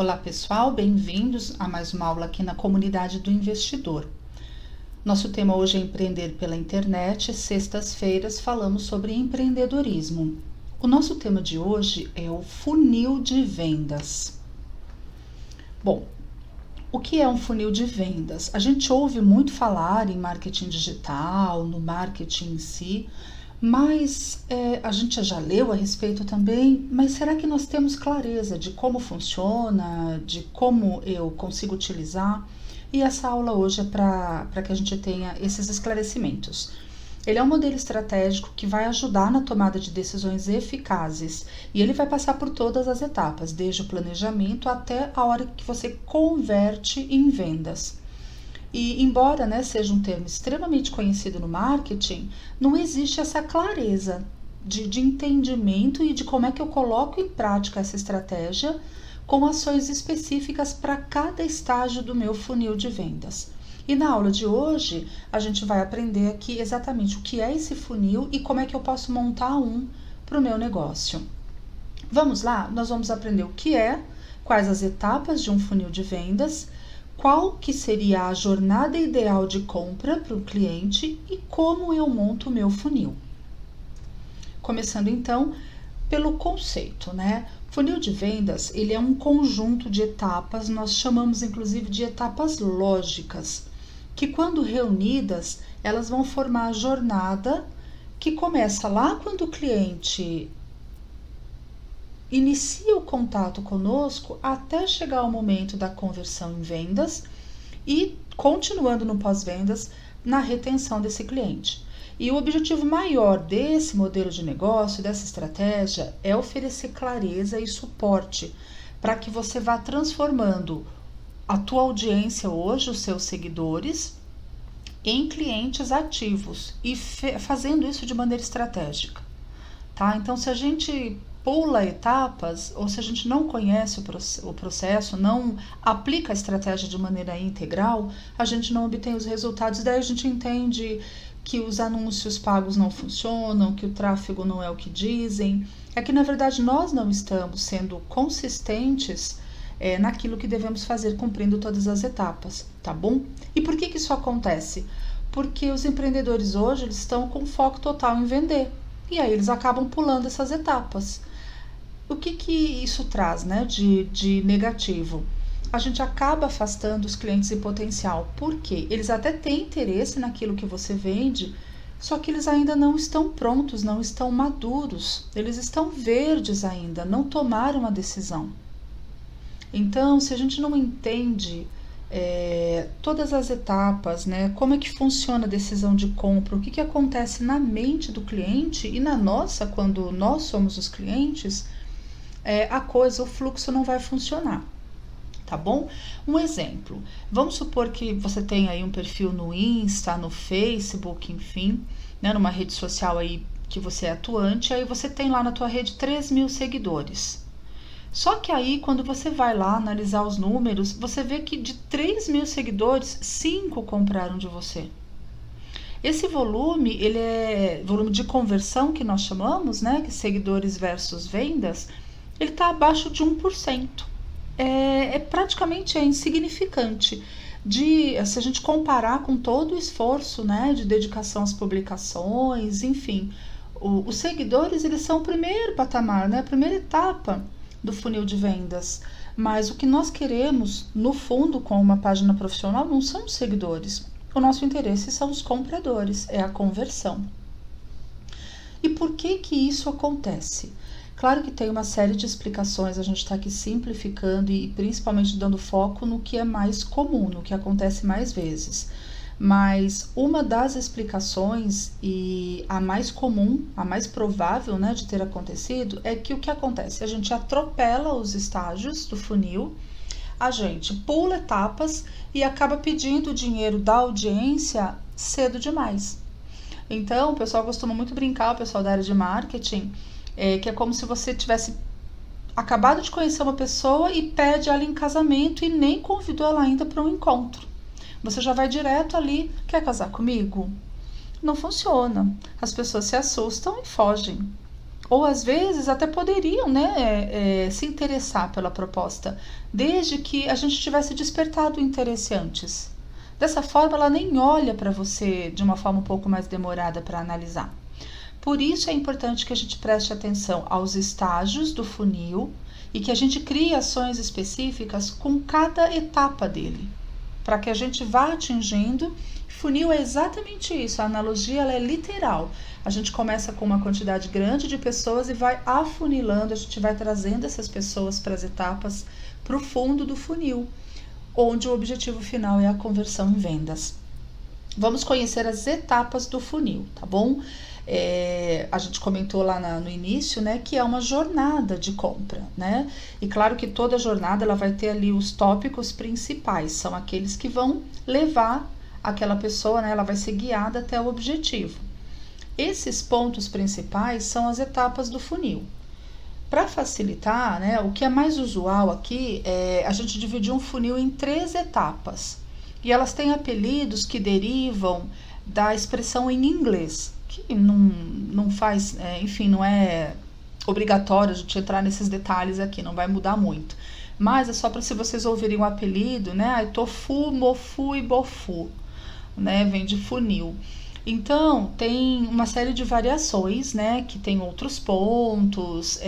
Olá pessoal, bem-vindos a mais uma aula aqui na comunidade do investidor. Nosso tema hoje é empreender pela internet. Sextas-feiras falamos sobre empreendedorismo. O nosso tema de hoje é o funil de vendas. Bom, o que é um funil de vendas? A gente ouve muito falar em marketing digital, no marketing em si, mas a gente já leu a respeito também, mas será que nós temos clareza de como funciona, de como eu consigo utilizar? E essa aula hoje é para que a gente tenha esses esclarecimentos. Ele é um modelo estratégico que vai ajudar na tomada de decisões eficazes e ele vai passar por todas as etapas, desde o planejamento até a hora que você converte em vendas. E embora seja um termo extremamente conhecido no marketing, não existe essa clareza de entendimento e de como é que eu coloco em prática essa estratégia com ações específicas para cada estágio do meu funil de vendas. E na aula de hoje, a gente vai aprender aqui exatamente o que é esse funil e como é que eu posso montar um para o meu negócio. Vamos lá? Nós vamos aprender o que é, quais as etapas de um funil de vendas, qual que seria a jornada ideal de compra para o cliente e como eu monto o meu funil. Começando então pelo conceito, Funil de vendas, ele é um conjunto de etapas, nós chamamos inclusive de etapas lógicas, que quando reunidas, elas vão formar a jornada que começa lá quando o cliente inicia o contato conosco até chegar ao momento da conversão em vendas e continuando no pós-vendas na retenção desse cliente. E o objetivo maior desse modelo de negócio, dessa estratégia, é oferecer clareza e suporte para que você vá transformando a tua audiência hoje, os seus seguidores, em clientes ativos e fazendo isso de maneira estratégica. Tá? Então, se a gente pula etapas, ou se a gente não conhece o processo, não aplica a estratégia de maneira integral, a gente não obtém os resultados, daí a gente entende que os anúncios pagos não funcionam, que o tráfego não é o que dizem. É que, na verdade, nós não estamos sendo consistentes naquilo que devemos fazer, cumprindo todas as etapas, tá bom? E por que isso acontece? Porque os empreendedores hoje eles estão com foco total em vender, e aí eles acabam pulando essas etapas. O que isso traz de negativo? A gente acaba afastando os clientes em potencial, porque eles até têm interesse naquilo que você vende, só que eles ainda não estão prontos, não estão maduros, eles estão verdes ainda, não tomaram a decisão. Então, se a gente não entende todas as etapas, como é que funciona a decisão de compra, o que acontece na mente do cliente e na nossa, quando nós somos os clientes, o fluxo não vai funcionar, tá bom? Um exemplo, vamos supor que você tem aí um perfil no Insta, no Facebook, enfim, numa rede social aí que você é atuante, aí você tem lá na tua rede 3.000 seguidores. Só que aí, quando você vai lá analisar os números, você vê que de 3.000 seguidores, 5 compraram de você. Esse volume, ele é volume de conversão que nós chamamos, que seguidores versus vendas, ele está abaixo de 1%. Praticamente insignificante. Se a gente comparar com todo o esforço, de dedicação às publicações, enfim, os seguidores, eles são o primeiro patamar, a primeira etapa do funil de vendas, mas o que nós queremos, no fundo, com uma página profissional, não são os seguidores. O nosso interesse são os compradores, é a conversão. E por que isso acontece? Claro que tem uma série de explicações, a gente está aqui simplificando e principalmente dando foco no que é mais comum, no que acontece mais vezes. Mas uma das explicações, e a mais comum, a mais provável de ter acontecido, é que o que acontece? A gente atropela os estágios do funil, a gente pula etapas e acaba pedindo o dinheiro da audiência cedo demais. Então, o pessoal costuma muito brincar, o pessoal da área de marketing, que é como se você tivesse acabado de conhecer uma pessoa e pede ela em casamento e nem convidou ela ainda para um encontro. Você já vai direto ali, quer casar comigo? Não funciona. As pessoas se assustam e fogem. ou às vezes até poderiam, né, se interessar pela proposta, desde que a gente tivesse despertado o interesse antes. Dessa forma, ela nem olha para você de uma forma um pouco mais demorada para analisar. Por isso é importante que a gente preste atenção aos estágios do funil e que a gente crie ações específicas com cada etapa dele, para que a gente vá atingindo. Funil é exatamente isso, a analogia ela é literal. A gente começa com uma quantidade grande de pessoas e vai afunilando, a gente vai trazendo essas pessoas para as etapas, para o fundo do funil, onde o objetivo final é a conversão em vendas. Vamos conhecer as etapas do funil, tá bom? A gente comentou lá no início, né, que é uma jornada de compra, né? E claro que toda jornada ela vai ter ali os tópicos principais, são aqueles que vão levar aquela pessoa, né, ela vai ser guiada até o objetivo. Esses pontos principais são as etapas do funil. Para facilitar, né, o que é mais usual aqui é a gente dividir um funil em 3 etapas. E elas têm apelidos que derivam da expressão em inglês, que não faz, enfim, não é obrigatório a gente entrar nesses detalhes aqui, não vai mudar muito. Mas é só para se vocês ouvirem o apelido, né, tofu, mofu e bofu, né, vem de funil. Então, tem uma série de variações, né, que tem outros pontos,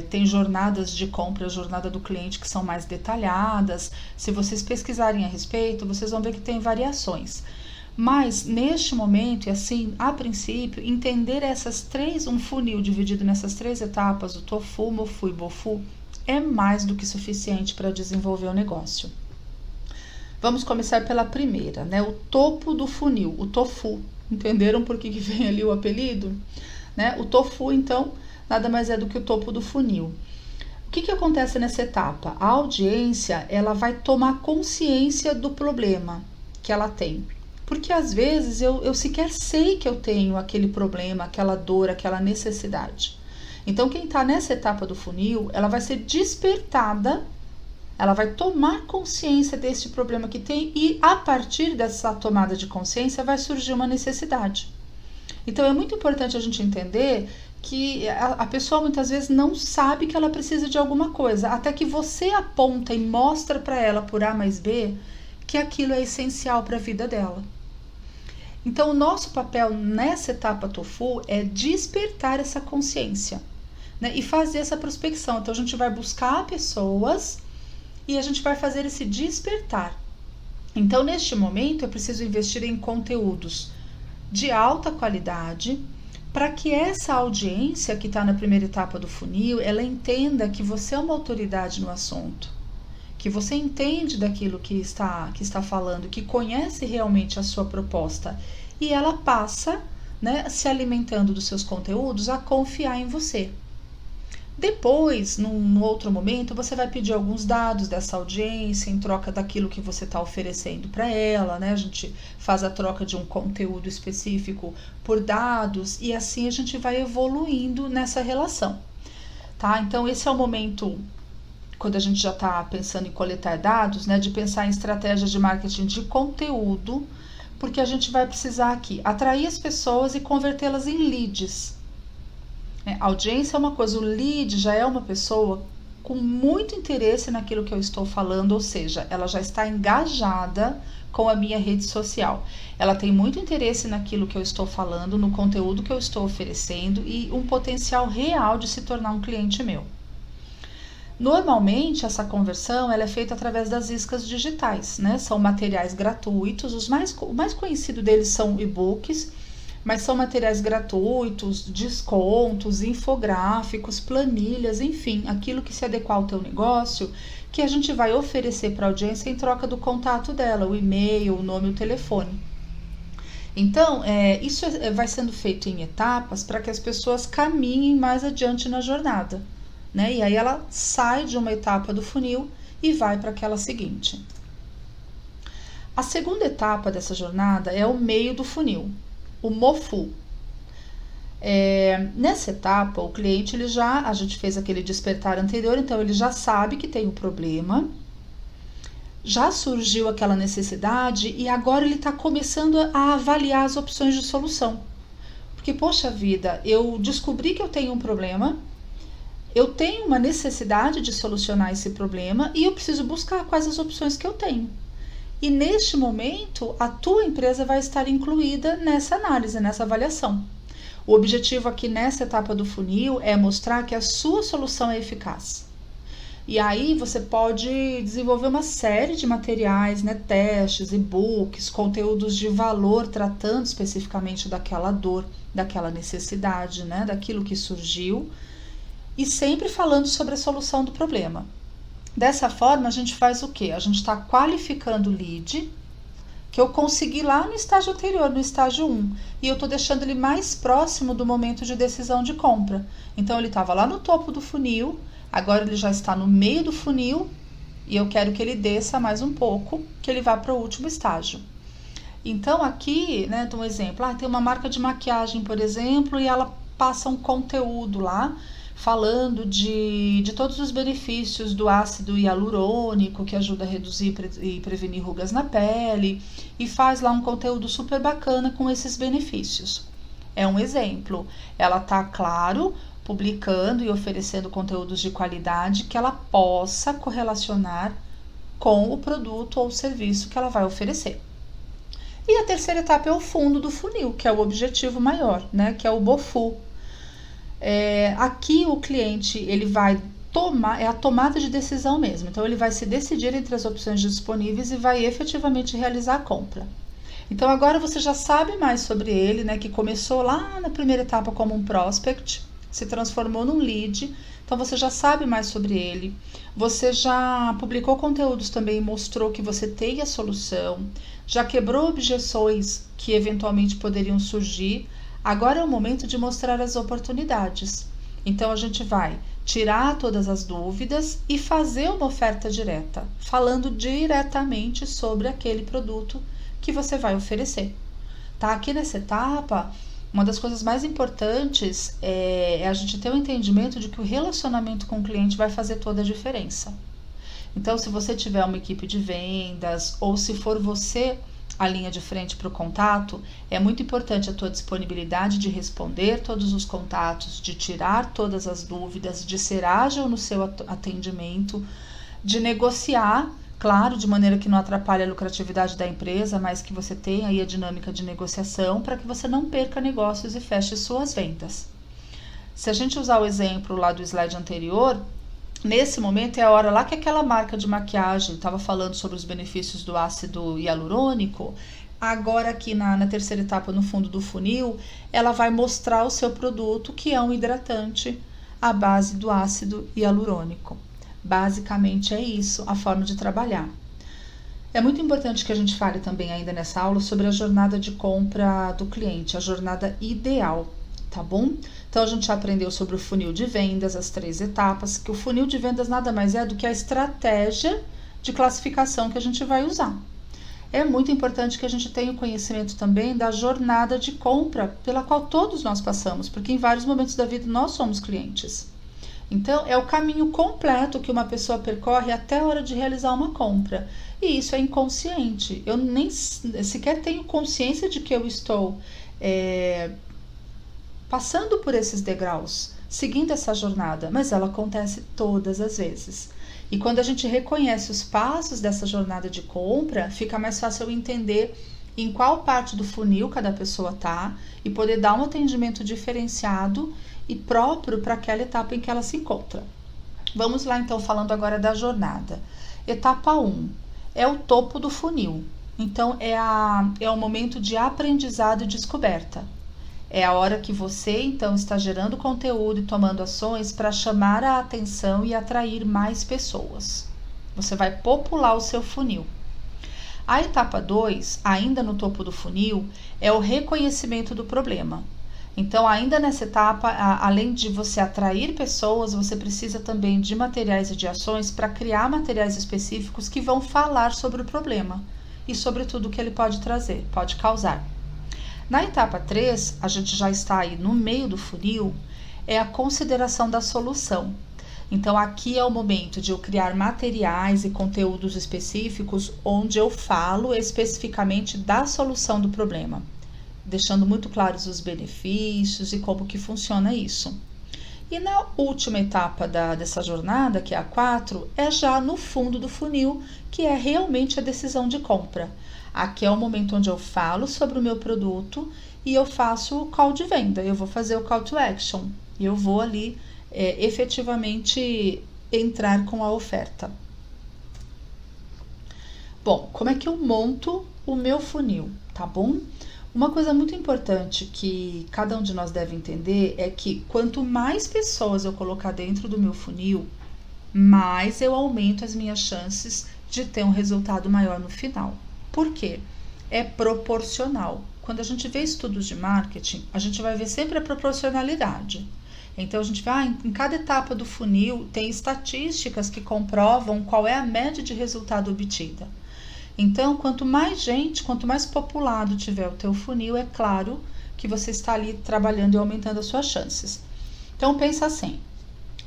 tem jornadas de compra, jornada do cliente que são mais detalhadas. Se vocês pesquisarem a respeito, vocês vão ver que tem variações. Mas, neste momento, e assim, a princípio, entender um funil dividido nessas 3 etapas, o tofu, mofu e bofu, é mais do que suficiente para desenvolver o negócio. Vamos começar pela primeira, né, o topo do funil, o tofu. Entenderam por que vem ali o apelido? Né? O tofu, então, nada mais é do que o topo do funil. O que acontece nessa etapa? A audiência, ela vai tomar consciência do problema que ela tem. Porque às vezes eu sequer sei que eu tenho aquele problema, aquela dor, aquela necessidade. Então, quem está nessa etapa do funil, ela vai ser despertada, ela vai tomar consciência desse problema que tem e a partir dessa tomada de consciência vai surgir uma necessidade. Então, é muito importante a gente entender que a pessoa muitas vezes não sabe que ela precisa de alguma coisa, até que você aponta e mostra para ela por A mais B que aquilo é essencial para a vida dela. Então, o nosso papel nessa etapa tofu é despertar essa consciência, né, e fazer essa prospecção. Então, a gente vai buscar pessoas e a gente vai fazer esse despertar. Então, neste momento, eu preciso investir em conteúdos de alta qualidade para que essa audiência que está na primeira etapa do funil, ela entenda que você é uma autoridade no assunto, que você entende daquilo que está falando, que conhece realmente a sua proposta e ela passa, né, se alimentando dos seus conteúdos, a confiar em você. Depois, num outro momento, você vai pedir alguns dados dessa audiência em troca daquilo que você está oferecendo para ela, né? A gente faz a troca de um conteúdo específico por dados e assim a gente vai evoluindo nessa relação, tá? Então, esse é o momento, quando a gente já está pensando em coletar dados, né? De pensar em estratégias de marketing de conteúdo, porque a gente vai precisar aqui atrair as pessoas e convertê-las em leads. A audiência é uma coisa, o lead já é uma pessoa com muito interesse naquilo que eu estou falando, ou seja, ela já está engajada com a minha rede social. Ela tem muito interesse naquilo que eu estou falando, no conteúdo que eu estou oferecendo e um potencial real de se tornar um cliente meu. Normalmente, essa conversão ela é feita através das iscas digitais, né? São materiais gratuitos, o mais conhecido deles são e-books, mas são materiais gratuitos, descontos, infográficos, planilhas, enfim, aquilo que se adequar ao teu negócio, que a gente vai oferecer para a audiência em troca do contato dela, o e-mail, o nome, o telefone. Então, isso vai sendo feito em etapas para que as pessoas caminhem mais adiante na jornada, né? E aí ela sai de uma etapa do funil e vai para aquela seguinte. A segunda etapa dessa jornada é o meio do funil, o mofu. Nessa etapa, o cliente, a gente fez aquele despertar anterior, então ele já sabe que tem um problema, já surgiu aquela necessidade e agora ele está começando a avaliar as opções de solução. Porque, poxa vida, eu descobri que eu tenho um problema, eu tenho uma necessidade de solucionar esse problema e eu preciso buscar quais as opções que eu tenho. E neste momento, a tua empresa vai estar incluída nessa análise, nessa avaliação. O objetivo aqui nessa etapa do funil é mostrar que a sua solução é eficaz. E aí você pode desenvolver uma série de materiais, né, testes, e-books, conteúdos de valor tratando especificamente daquela dor, daquela necessidade, né, daquilo que surgiu, e sempre falando sobre a solução do problema. Dessa forma, a gente faz o quê? A gente está qualificando o lead, que eu consegui lá no estágio anterior, no estágio 1, e eu estou deixando ele mais próximo do momento de decisão de compra. Então, ele estava lá no topo do funil, agora ele já está no meio do funil, e eu quero que ele desça mais um pouco, que ele vá para o último estágio. Então, aqui, né, um exemplo, tem uma marca de maquiagem, por exemplo, e ela passa um conteúdo lá, falando de todos os benefícios do ácido hialurônico, que ajuda a reduzir e prevenir rugas na pele, e faz lá um conteúdo super bacana com esses benefícios. É um exemplo. Ela tá, claro, publicando e oferecendo conteúdos de qualidade que ela possa correlacionar com o produto ou serviço que ela vai oferecer. E a terceira etapa é o fundo do funil, que é o objetivo maior, né? Que é o BOFU. Aqui o cliente ele vai tomar, é a tomada de decisão mesmo, então ele vai se decidir entre as opções disponíveis e vai efetivamente realizar a compra. Então agora você já sabe mais sobre ele, né, que começou lá na primeira etapa como um prospect, se transformou num lead, então você já sabe mais sobre ele, você já publicou conteúdos também e mostrou que você tem a solução, já quebrou objeções que eventualmente poderiam surgir. Agora é o momento de mostrar as oportunidades. Então, a gente vai tirar todas as dúvidas e fazer uma oferta direta, falando diretamente sobre aquele produto que você vai oferecer. Tá? Aqui nessa etapa, uma das coisas mais importantes é a gente ter o entendimento de que o relacionamento com o cliente vai fazer toda a diferença. Então, se você tiver uma equipe de vendas ou se for você a linha de frente para o contato, é muito importante a tua disponibilidade de responder todos os contatos, de tirar todas as dúvidas, de ser ágil no seu atendimento, de negociar, claro, de maneira que não atrapalhe a lucratividade da empresa, mas que você tenha aí a dinâmica de negociação para que você não perca negócios e feche suas vendas. Se a gente usar o exemplo lá do slide anterior, nesse momento é a hora lá que aquela marca de maquiagem estava falando sobre os benefícios do ácido hialurônico. Agora aqui na terceira etapa, no fundo do funil, ela vai mostrar o seu produto, que é um hidratante à base do ácido hialurônico. Basicamente é isso, a forma de trabalhar. É muito importante que a gente fale também ainda nessa aula sobre a jornada de compra do cliente, a jornada ideal, tá bom? Então, a gente já aprendeu sobre o funil de vendas, as 3 etapas, que o funil de vendas nada mais é do que a estratégia de classificação que a gente vai usar. É muito importante que a gente tenha o conhecimento também da jornada de compra pela qual todos nós passamos, porque em vários momentos da vida nós somos clientes. Então, é o caminho completo que uma pessoa percorre até a hora de realizar uma compra. E isso é inconsciente. Eu nem sequer tenho consciência de que eu estou passando por esses degraus, seguindo essa jornada, mas ela acontece todas as vezes. E quando a gente reconhece os passos dessa jornada de compra, fica mais fácil entender em qual parte do funil cada pessoa está e poder dar um atendimento diferenciado e próprio para aquela etapa em que ela se encontra. Vamos lá então, falando agora da jornada. Etapa 1 é o topo do funil. Então é o momento de aprendizado e descoberta. É a hora que você, então, está gerando conteúdo e tomando ações para chamar a atenção e atrair mais pessoas. Você vai popular o seu funil. A etapa 2, ainda no topo do funil, é o reconhecimento do problema. Então, ainda nessa etapa, além de você atrair pessoas, você precisa também de materiais e de ações para criar materiais específicos que vão falar sobre o problema e sobre tudo que ele pode trazer, pode causar. Na etapa 3, a gente já está aí no meio do funil, é a consideração da solução. Então, aqui é o momento de eu criar materiais e conteúdos específicos onde eu falo especificamente da solução do problema. deixando muito claros os benefícios e como que funciona isso. E na última etapa dessa jornada, que é a 4, é já no fundo do funil, que é realmente a decisão de compra. Aqui é o momento onde eu falo sobre o meu produto e eu faço o call de venda, eu vou fazer o call to action, e eu vou ali efetivamente entrar com a oferta. Bom, como é que eu monto o meu funil, tá bom? Uma coisa muito importante que cada um de nós deve entender é que quanto mais pessoas eu colocar dentro do meu funil, mais eu aumento as minhas chances de ter um resultado maior no final. Por quê? É proporcional. Quando a gente vê estudos de marketing, a gente vai ver sempre a proporcionalidade. Então, a gente vai, em cada etapa do funil, tem estatísticas que comprovam qual é a média de resultado obtida. Então, quanto mais gente, quanto mais populado tiver o teu funil, é claro que você está ali trabalhando e aumentando as suas chances. Então, pensa assim,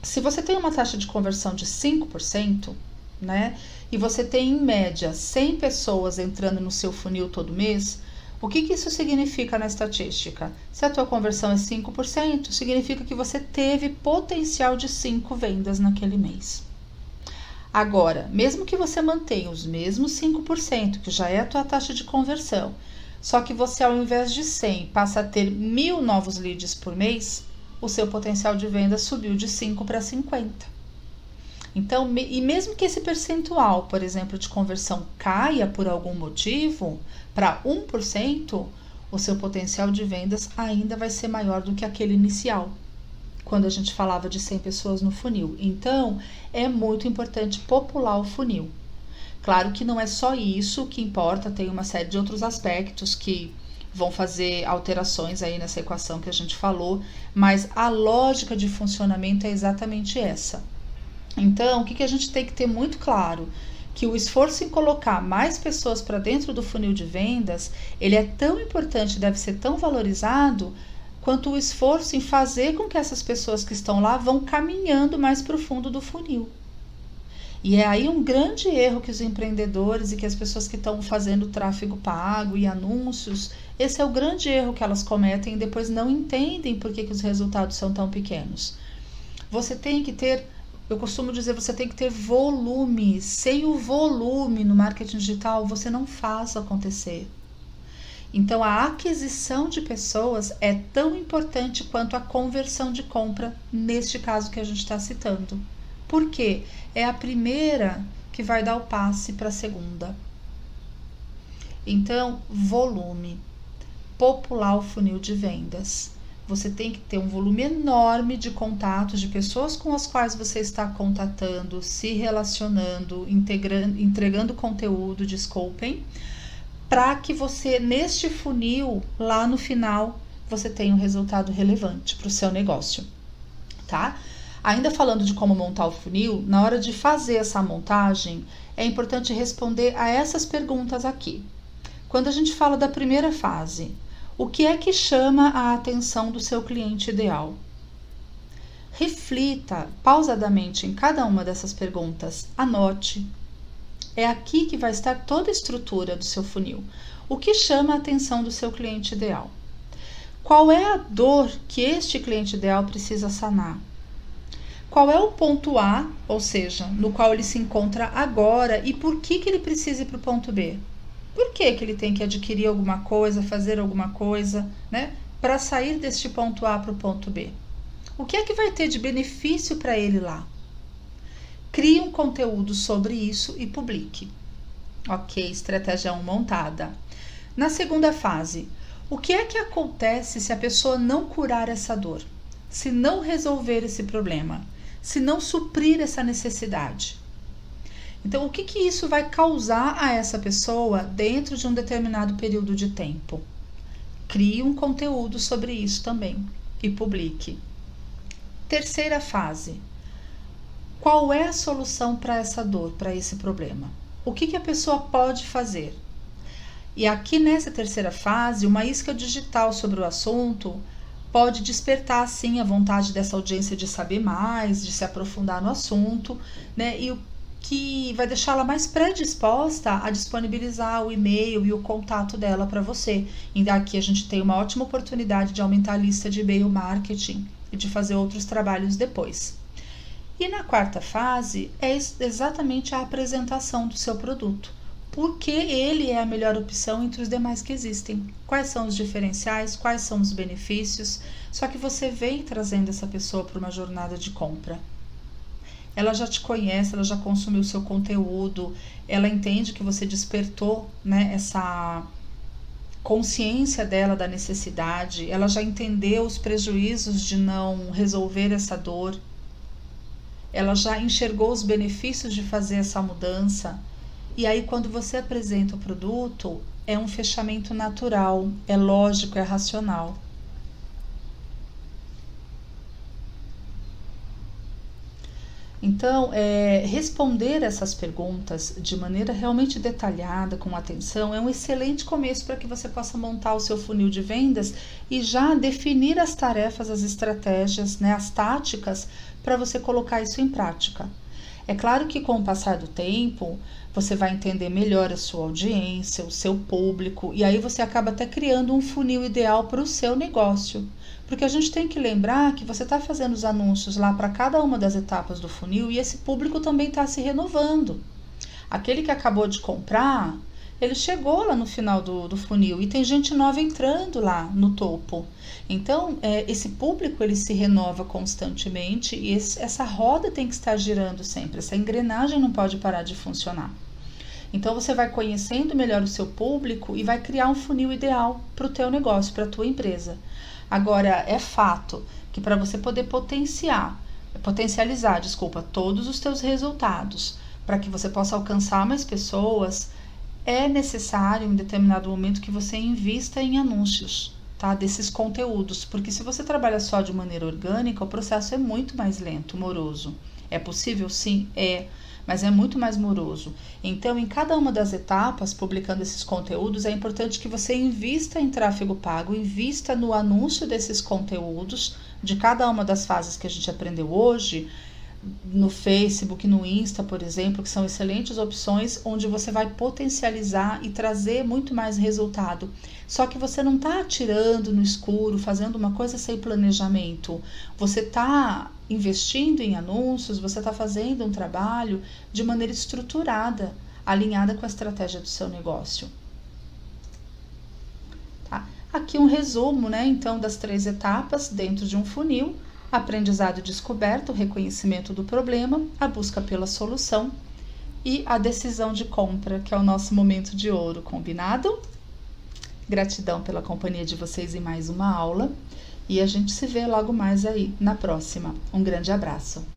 se você tem uma taxa de conversão de 5%, né, e você tem em média 100 pessoas entrando no seu funil todo mês, o que isso significa na estatística? Se a tua conversão é 5%, significa que você teve potencial de 5 vendas naquele mês. Agora, mesmo que você mantenha os mesmos 5%, que já é a tua taxa de conversão, só que você ao invés de 100 passa a ter 1.000 novos leads por mês, o seu potencial de venda subiu de 5 para 50. Então, e mesmo que esse percentual, por exemplo, de conversão caia por algum motivo para 1%, o seu potencial de vendas ainda vai ser maior do que aquele inicial, quando a gente falava de 100 pessoas no funil. Então, é muito importante popular o funil. Claro que não é só isso que importa, tem uma série de outros aspectos que vão fazer alterações aí nessa equação que a gente falou, mas a lógica de funcionamento é exatamente essa. Então, o que a gente tem que ter muito claro? Que o esforço em colocar mais pessoas para dentro do funil de vendas, ele é tão importante, deve ser tão valorizado, quanto o esforço em fazer com que essas pessoas que estão lá vão caminhando mais para o fundo do funil. E é aí um grande erro que os empreendedores e que as pessoas que estão fazendo tráfego pago e anúncios, esse é o grande erro que elas cometem e depois não entendem por que os resultados são tão pequenos. Você tem que ter, eu costumo dizer, você tem que ter volume. Sem o volume no marketing digital, você não faz acontecer. Então, a aquisição de pessoas é tão importante quanto a conversão de compra, neste caso que a gente está citando. Por quê? É a primeira que vai dar o passe para a segunda. Então, volume. Popular o funil de vendas. Você tem que ter um volume enorme de contatos, de pessoas com as quais você está contatando, se relacionando, entregando conteúdo, desculpem, para que você, neste funil, lá no final, você tenha um resultado relevante para o seu negócio, tá? Ainda falando de como montar o funil, na hora de fazer essa montagem, é importante responder a essas perguntas aqui. Quando a gente fala da primeira fase, o que é que chama a atenção do seu cliente ideal? Reflita pausadamente em cada uma dessas perguntas, anote. É aqui que vai estar toda a estrutura do seu funil. O que chama a atenção do seu cliente ideal? Qual é a dor que este cliente ideal precisa sanar? Qual é o ponto A, ou seja, no qual ele se encontra agora e por que ele precisa ir para o ponto B? Por que ele tem que adquirir alguma coisa, fazer alguma coisa, né, para sair deste ponto A para o ponto B? O que é que vai ter de benefício para ele lá? Crie um conteúdo sobre isso e publique. Ok, estratégia 1 montada. Na segunda fase, o que é que acontece se a pessoa não curar essa dor? Se não resolver esse problema? Se não suprir essa necessidade? Então, o que isso vai causar a essa pessoa dentro de um determinado período de tempo? Crie um conteúdo sobre isso também e publique. Terceira fase. Qual é a solução para essa dor, para esse problema? O que a pessoa pode fazer? E aqui nessa terceira fase, uma isca digital sobre o assunto pode despertar, sim, a vontade dessa audiência de saber mais, de se aprofundar no assunto, né? E que vai deixá-la mais predisposta a disponibilizar o e-mail e o contato dela para você. E aqui a gente tem uma ótima oportunidade de aumentar a lista de e-mail marketing e de fazer outros trabalhos depois. E na quarta fase é exatamente a apresentação do seu produto. Por que ele é a melhor opção entre os demais que existem? Quais são os diferenciais? Quais são os benefícios? Só que você vem trazendo essa pessoa para uma jornada de compra. Ela já te conhece, ela já consumiu o seu conteúdo, ela entende que você despertou, né, essa consciência dela da necessidade, ela já entendeu os prejuízos de não resolver essa dor, ela já enxergou os benefícios de fazer essa mudança. E aí, quando você apresenta o produto, é um fechamento natural, é lógico, é racional. Então, responder essas perguntas de maneira realmente detalhada, com atenção, é um excelente começo para que você possa montar o seu funil de vendas e já definir as tarefas, as estratégias, né, as táticas para você colocar isso em prática. É claro que com o passar do tempo, você vai entender melhor a sua audiência, o seu público, e aí você acaba até criando um funil ideal para o seu negócio. Porque a gente tem que lembrar que você está fazendo os anúncios lá para cada uma das etapas do funil e esse público também está se renovando. Aquele que acabou de comprar, ele chegou lá no final do funil e tem gente nova entrando lá no topo. Então, esse público ele se renova constantemente e essa roda tem que estar girando sempre, essa engrenagem não pode parar de funcionar. Então, você vai conhecendo melhor o seu público e vai criar um funil ideal para o teu negócio, para a tua empresa. Agora, é fato que para você poder potencializar, todos os teus resultados, para que você possa alcançar mais pessoas, é necessário em determinado momento que você invista em anúncios, tá? Desses conteúdos, porque se você trabalha só de maneira orgânica, o processo é muito mais lento, moroso. É possível? Sim, mas é muito mais moroso. Então, em cada uma das etapas, publicando esses conteúdos, é importante que você invista em tráfego pago, invista no anúncio desses conteúdos, de cada uma das fases que a gente aprendeu hoje, no Facebook, no Insta, por exemplo, que são excelentes opções, onde você vai potencializar e trazer muito mais resultado. Só que você não está atirando no escuro, fazendo uma coisa sem planejamento. Você está investindo em anúncios, você está fazendo um trabalho de maneira estruturada, alinhada com a estratégia do seu negócio. Tá? Aqui um resumo, né, então, das 3 etapas dentro de um funil: aprendizado e descoberta, o reconhecimento do problema, a busca pela solução e a decisão de compra, que é o nosso momento de ouro, combinado? Gratidão pela companhia de vocês em mais uma aula e a gente se vê logo mais aí na próxima. Um grande abraço!